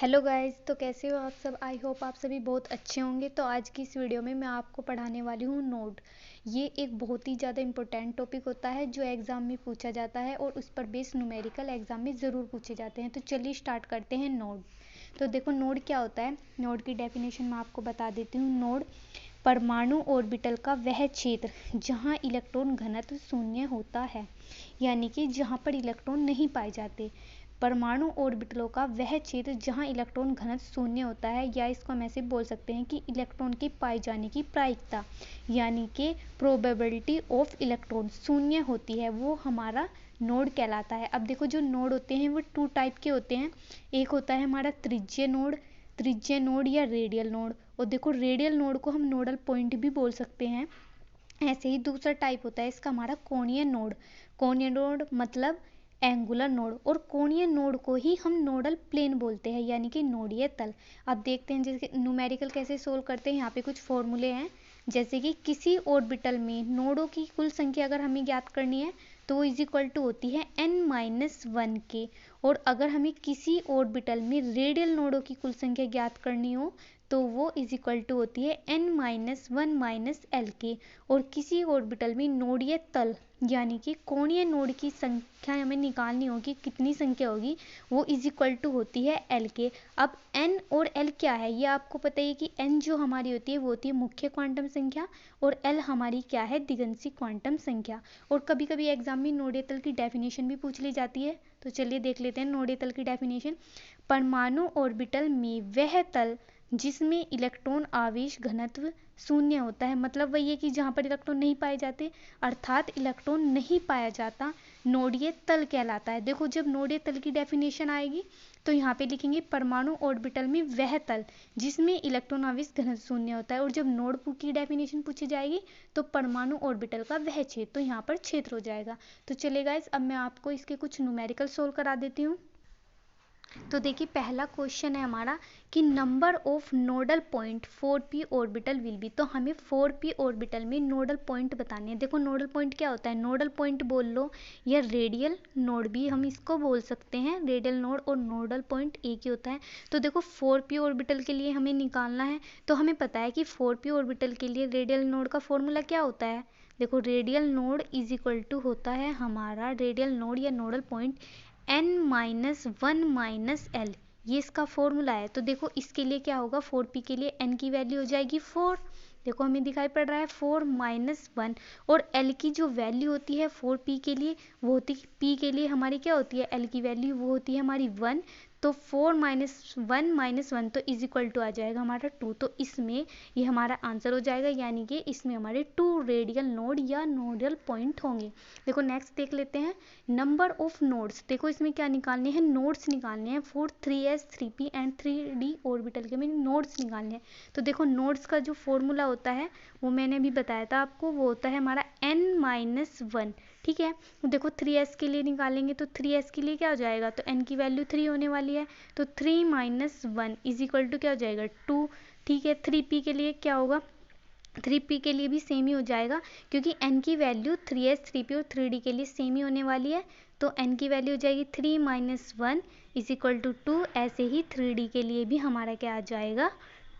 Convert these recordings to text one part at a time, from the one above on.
Hello guys, तो कैसे हो आप सब। आई होप आप सभी बहुत अच्छे होंगे। तो आज की इस वीडियो में मैं आपको पढ़ाने वाली हूँ नोड। ये एक बहुत ही ज़्यादा इम्पोर्टेंट टॉपिक होता है जो एग्ज़ाम में पूछा जाता है और उस पर बेस्ड न्यूमेरिकल एग्ज़ाम में ज़रूर पूछे जाते हैं। तो चलिए स्टार्ट करते हैं नोड। तो देखो नोड क्या होता है। नोड की डेफिनेशन मैं आपको बता देती हूँ। नोड परमाणु ऑर्बिटल का वह क्षेत्र जहाँ इलेक्ट्रॉन घनत्व शून्य होता है, यानी कि जहाँ पर इलेक्ट्रॉन नहीं पाए जाते। परमाणु ऑर्बिटलों का वह क्षेत्र जहां इलेक्ट्रॉन घनत्व शून्य होता है, या इसको हम ऐसे बोल सकते हैं कि इलेक्ट्रॉन के पाए जाने की प्रायिकता यानी कि प्रोबेबिलिटी ऑफ इलेक्ट्रॉन शून्य होती है, वो हमारा नोड कहलाता है। अब देखो जो नोड होते हैं वो टू टाइप के होते हैं। एक होता है हमारा त्रिज्यीय नोड या रेडियल नोड। और देखो रेडियल नोड को हम नोडल पॉइंट भी बोल सकते हैं। ऐसे ही दूसरा टाइप होता है इसका हमारा कोणीय नोड। कोणीय नोड मतलब एंगुलर नोड, और कोणीय नोड को ही हम नोडल प्लेन बोलते हैं, यानी कि नोडीय तल। अब देखते हैं जैसे न्यूमेरिकल कैसे सोल्व करते हैं। यहाँ पे कुछ फॉर्मूले हैं, जैसे कि किसी ऑर्बिटल में नोडों की कुल संख्या अगर हमें ज्ञात करनी है तो वो इज इक्वल टू होती है n-1 के। और अगर हमें किसी ऑर्बिटल में रेडियल नोडों की कुल संख्या ज्ञात करनी हो तो वो इज इक्वल टू होती है n-1 l के। और किसी ऑर्बिटल में नोडीय तल यानी कि कोणीय नोड की संख्या हमें निकालनी होगी, कितनी संख्या होगी, वो इज इक्वल टू होती है l के। अब n और l क्या है, ये आपको पता है कि n जो हमारी होती है वो होती है मुख्य क्वांटम संख्या, और l हमारी क्या है, दिगंशी क्वांटम संख्या। और कभी कभी एग्जाम में नोडीय तल की डेफिनेशन भी पूछ ली जाती है। तो चलिए देख लेते हैं नोडीय तल की डेफिनेशन। परमाणु ऑर्बिटल में वह तल जिसमें इलेक्ट्रॉन आवेश घनत्व शून्य होता है, मतलब वही है कि जहाँ पर इलेक्ट्रॉन नहीं पाए जाते, अर्थात इलेक्ट्रॉन नहीं पाया जाता, नोडीय तल कहलाता है। देखो जब नोडीय तल की डेफिनेशन आएगी तो यहाँ पे लिखेंगे परमाणु ऑर्बिटल में वह तल जिसमें इलेक्ट्रॉन आवेश घनत्व शून्य होता है। और जब नोड की डेफिनेशन पूछी जाएगी तो परमाणु ऑर्बिटल का वह क्षेत्र, तो यहाँ पर क्षेत्र हो जाएगा। तो चलिए गाइस, अब मैं आपको इसके कुछ न्यूमेरिकल सोल्व करा देती हूँ। तो देखिए पहला क्वेश्चन है हमारा कि number of nodal point 4p orbital will be. तो हमें 4p ऑर्बिटल में नोडल पॉइंट बताने हैं। देखो नोडल पॉइंट क्या होता है, नोडल पॉइंट बोल लो या रेडियल नोड भी हम इसको बोल सकते हैं। रेडियल नोड और नोडल पॉइंट एक ही होता है। तो देखो 4p ऑर्बिटल के लिए हमें निकालना है, तो हमें पता है कि 4p ऑर्बिटल के लिए रेडियल नोड का फॉर्मूला क्या होता है। देखो radial node is equal to होता है हमारा, रेडियल नोड या नोडल पॉइंट n-1 l, ये इसका फॉर्मूला है। तो देखो इसके लिए क्या होगा, 4p के लिए n की वैल्यू हो जाएगी 4। देखो हमें दिखाई पड़ रहा है 4-1, और l की जो वैल्यू होती है 4p के लिए वो होती है, p के लिए हमारी क्या होती है, l की वैल्यू वो होती है हमारी 1। तो 4-1 तो इज इक्वल टू आ जाएगा हमारा 2। तो इसमें ये हमारा आंसर हो जाएगा, यानी कि इसमें हमारे 2 रेडियल नोड या नोडल पॉइंट होंगे। देखो नेक्स्ट देख लेते हैं नंबर ऑफ नोड्स। देखो इसमें क्या निकालने हैं, नोड्स निकालने हैं for 3s 3p and 3d orbital के में नोड्स निकालने हैं। तो देखो नोड्स का जो फॉर्मूला होता है वो मैंने अभी बताया था आपको, वो होता है हमारा n-1। ठीक है, तो देखो 3s के लिए निकालेंगे तो 3s के लिए क्या हो जाएगा, तो n की वैल्यू 3 होने वाली है, तो 3-1 इज इक्वल टू क्या हो जाएगा 2। ठीक है, 3p के लिए क्या होगा, 3p के लिए भी सेम ही हो जाएगा, क्योंकि n की वैल्यू 3s 3p और 3d के लिए सेम ही होने वाली है। तो n की वैल्यू हो जाएगी 3-1 इज इक्वल टू 2। ऐसे ही 3d के लिए भी हमारा क्या आ जाएगा,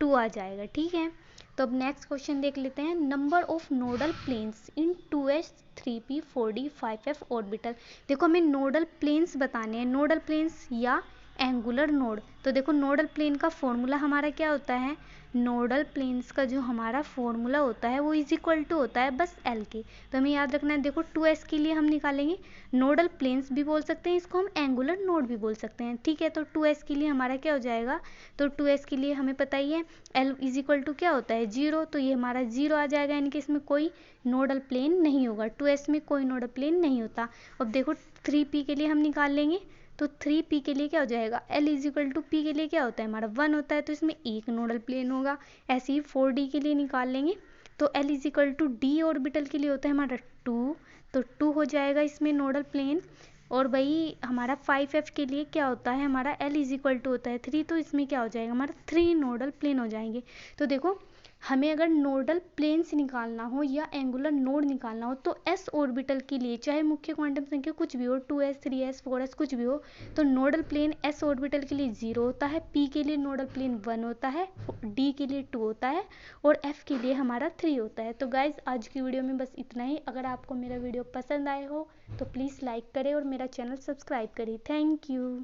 2 आ जाएगा। ठीक है, तो अब नेक्स्ट क्वेश्चन देख लेते हैं number of nodal planes in 2s 3p 4d 5f orbital. देखो हमें नोडल प्लेन्स बताने हैं, नोडल प्लेन्स या एंगुलर नोड। तो देखो नोडल प्लेन का फॉर्मूला हमारा क्या होता है, नोडल प्लेन्स का जो हमारा फॉर्मूला होता है वो इज इक्वल टू होता है बस एल के। तो हमें याद रखना है, देखो 2s के लिए हम निकालेंगे, नोडल प्लेन्स भी बोल सकते हैं इसको, हम एंगुलर नोड भी बोल सकते हैं। ठीक है, तो 2s के लिए हमारा क्या हो जाएगा, तो 2s के लिए हमें पता ही है l इज इक्वल टू क्या होता है 0, तो ये हमारा 0 आ जाएगा, यानी कि इसमें कोई नोडल प्लेन नहीं होगा, 2s में कोई नोडल प्लेन नहीं होता। अब देखो 3p के लिए हम निकाल लेंगे, तो 3p के लिए क्या हो जाएगा, l is equal to p के लिए क्या होता है हमारा 1 होता है, तो इसमें एक नोडल प्लेन होगा। ऐसे ही 4d के लिए निकाल लेंगे, तो l is equal to d orbital के लिए होता है हमारा 2, तो 2 हो जाएगा इसमें नोडल प्लेन। और वही हमारा 5f के लिए क्या होता है, हमारा l इज इक्वल टू होता है 3, तो इसमें क्या हो जाएगा हमारा 3 नोडल प्लेन हो जाएंगे। तो देखो हमें अगर नोडल प्लेन्स निकालना हो या एंगुलर नोड निकालना हो तो एस ऑर्बिटल के लिए, चाहे मुख्य क्वांटम संख्या कुछ भी हो, 2s 3s 4s कुछ भी हो, तो नोडल प्लेन एस ऑर्बिटल के लिए 0 होता है, p के लिए नोडल प्लेन 1 होता है, d के लिए 2 होता है और f के लिए हमारा 3 होता है। तो गाइज आज की वीडियो में बस इतना ही। अगर आपको मेरा वीडियो पसंद आए हो तो प्लीज़ लाइक करें और मेरा चैनल सब्सक्राइब करें। Thank you.